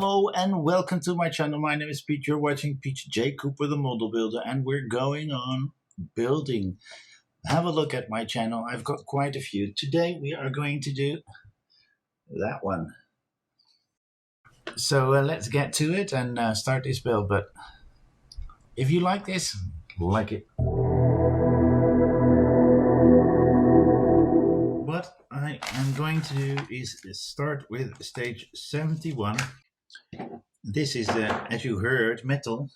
Hello and welcome to my channel. My name is Pete. You're watching Pete J. Cooper, the model builder, and we're going on building. Have a look at my channel. I've got quite a few. Today we are going to do that one. So let's get to it and start this build. But if you like this, like it. What I am going to do is start with stage 71. This is, as you heard, metal.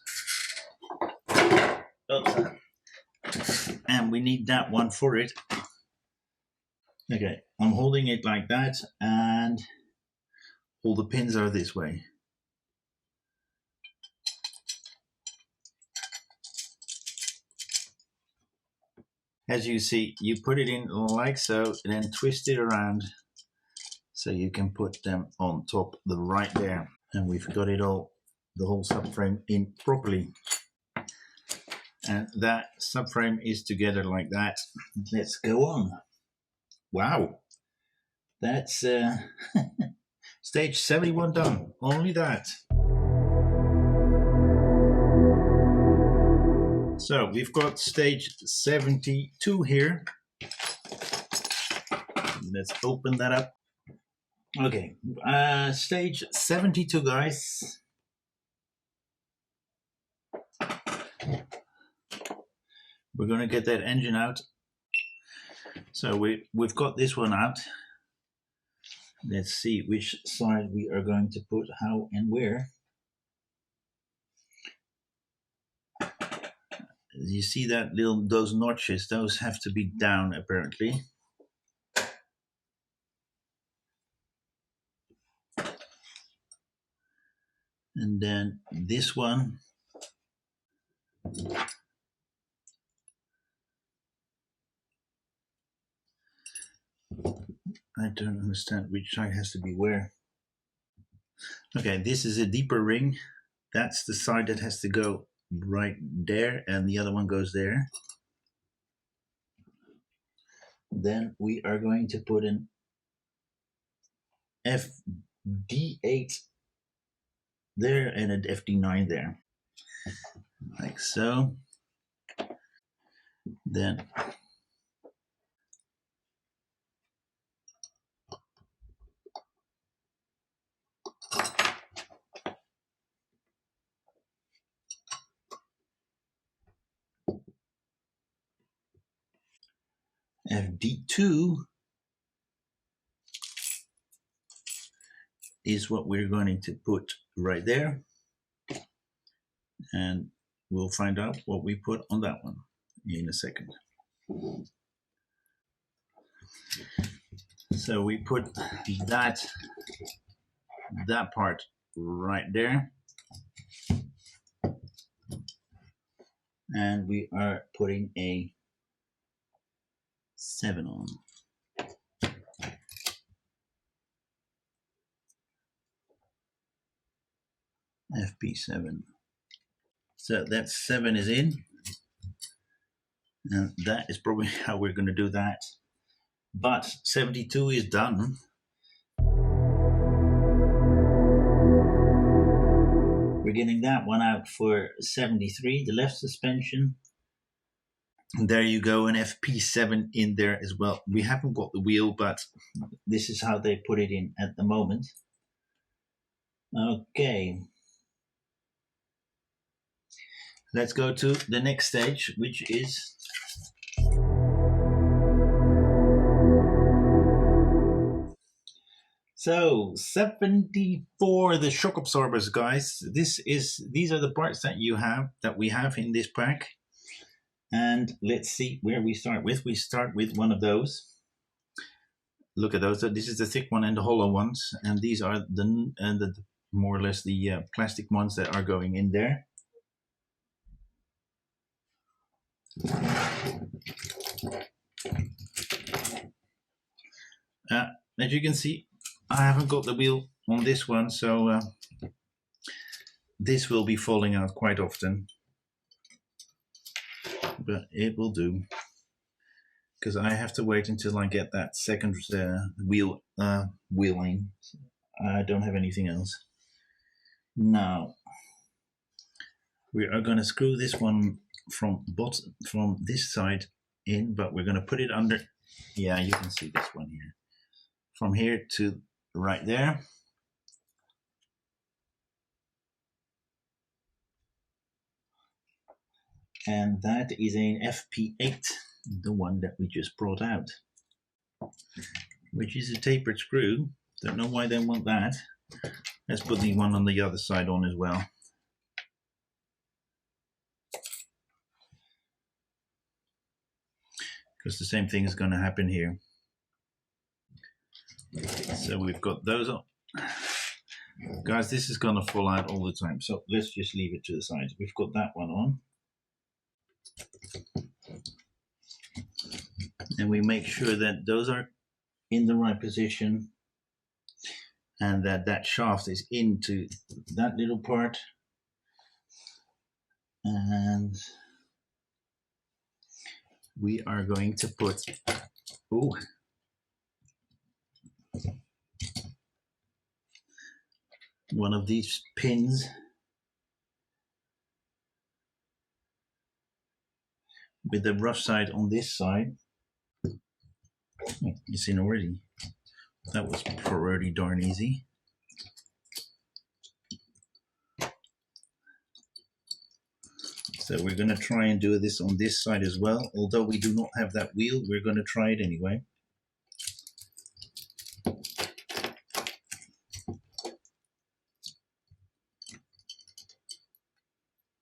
Oops. And we need that one for it. Okay, I'm holding it like that, and all the pins are this way. As you see, you put it in like so, and then twist it around so you can put them on top, the right there. And we've got it all, the whole subframe in properly. And that subframe is together like that. Let's go on. Wow, that's stage 71 done, only that. So we've got stage 72 here. Let's open that up. Okay, stage 72, guys. We're gonna get that engine out. So we've got this one out. Let's see which side we are going to put how and where. You see that those notches, those have to be down apparently. And then this one. I don't understand which side has to be where. Okay, this is a deeper ring. That's the side that has to go right there, and the other one goes there. Then we are going to put an FD8 there and an FD9 there, like so. Then FD2 is what we're going to put right there, and we'll find out what we put on that one in a second. So we put that part right there, and we are putting a 7 on. FP7. So that 7 is in, and that is probably how we're going to do that. But 72 is done. We're getting that one out for 73, the left suspension. And there you go, an FP7 in there as well. We haven't got the wheel, but this is how they put it in at the moment. Okay. Let's go to the next stage, which is so 74, the shock absorbers, guys. These are the parts that we have in this pack. And let's see where we start with. We start with one of those. Look at those. This is the thick one and the hollow ones, and these are the more or less the plastic ones that are going in there. As you can see, I haven't got the wheel on this one, so this will be falling out quite often, but it will do, because I have to wait until I get that second wheeling. I don't have anything else. Now we are going to screw this one from this side in, but we're going to put it under. Yeah, you can see this one here. From here to right there. And that is an FP8, the one that we just brought out, which is a tapered screw. Don't know why they want that. Let's put the one on the other side on as well. Because the same thing is going to happen here. So we've got those on. Guys, this is going to fall out all the time, so let's just leave it to the side. We've got that one on. And we make sure that those are in the right position and that that shaft is into that little part. And we are going to put, one of these pins with the rough side on this side. Oh, it's in already. That was pretty darn easy. So we're going to try and do this on this side as well. Although we do not have that wheel, we're going to try it anyway.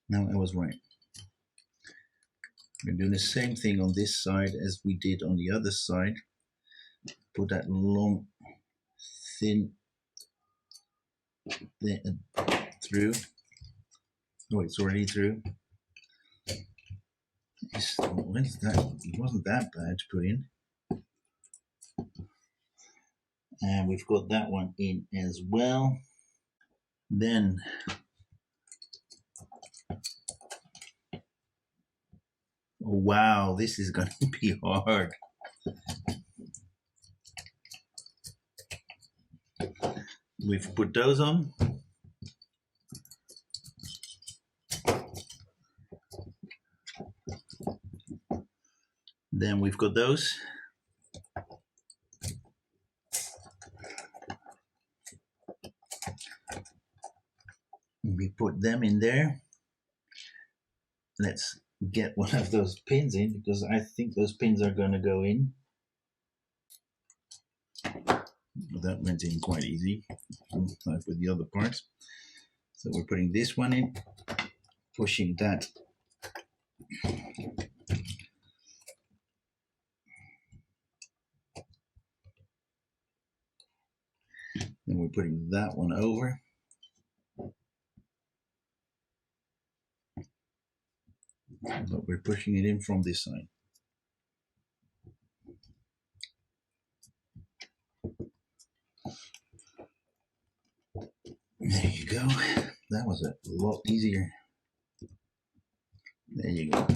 Now I was right. We're doing the same thing on this side as we did on the other side. Put that long, thin through. Oh, it's already through. When's that? It wasn't that bad to put in. And we've got that one in as well. Then wow, this is going to be hard. We've put those on. Then we've got those. We put them in there. Let's get one of those pins in because I think those pins are going to go in. That went in quite easy, like with the other parts. So we're putting this one in, pushing that. Then we're putting that one over. But we're pushing it in from this side. There you go. That was a lot easier. There you go.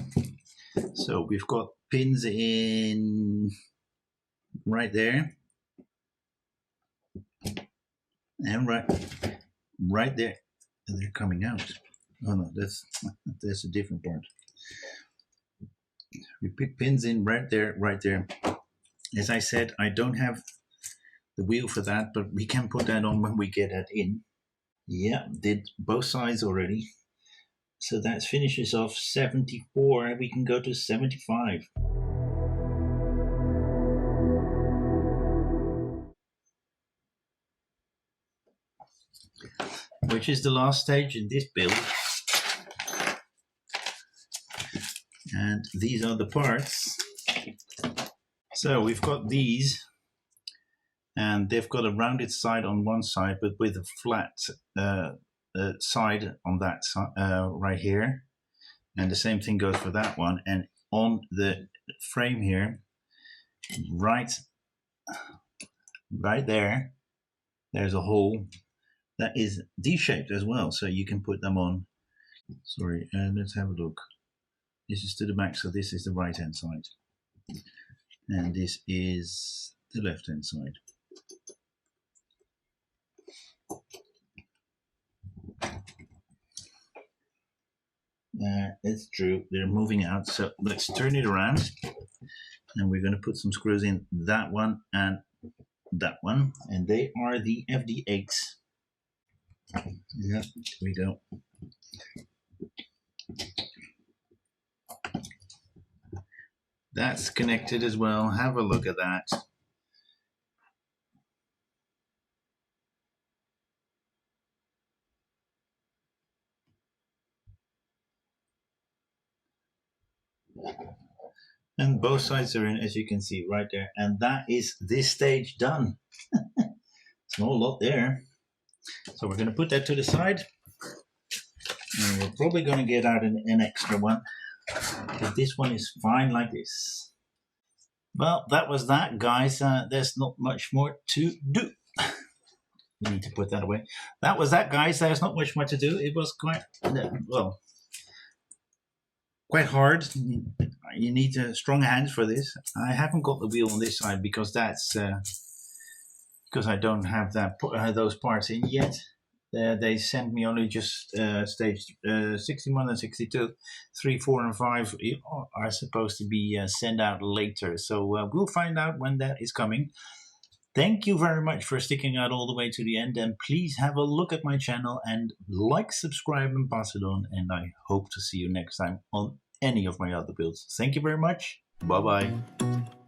So we've got pins in right there. And right there. And they're coming out. Oh no, that's a different part. We put pins in right there, right there. As I said, I don't have the wheel for that, but we can put that on when we get that in. Yeah, did both sides already. So that finishes off 74. We can go to 75. Which is the last stage in this build. And these are the parts. So we've got these, and they've got a rounded side on one side, but with a flat side on that side right here. And the same thing goes for that one. And on the frame here, right there, there's a hole that is D-shaped as well. So you can put them on. Sorry, let's have a look. This is to the back, so this is the right hand side. And this is the left hand side. it's true. They're moving out. So let's turn it around. And we're going to put some screws in that one and that one. And they are the FD8s. Yeah, here we go. That's connected as well. Have a look at that. And both sides are in, as you can see right there. And that is this stage done. It's not a lot there. So we're going to put that to the side. And we're probably going to get out an extra one. But this one is fine like this. Well, that was that, guys. There's not much more to do. We need to put that away. That was that, guys. There's not much more to do. It was quite, well, quite hard. You need strong hands for this. I haven't got the wheel on this side because that's because I don't have that those parts in yet. They sent me only just stage 61 and 62. 3, 4, and 5 are supposed to be sent out later. So we'll find out when that is coming. Thank you very much for sticking out all the way to the end. And please have a look at my channel and like, subscribe, and pass it on. And I hope to see you next time on any of my other builds. Thank you very much. Bye-bye.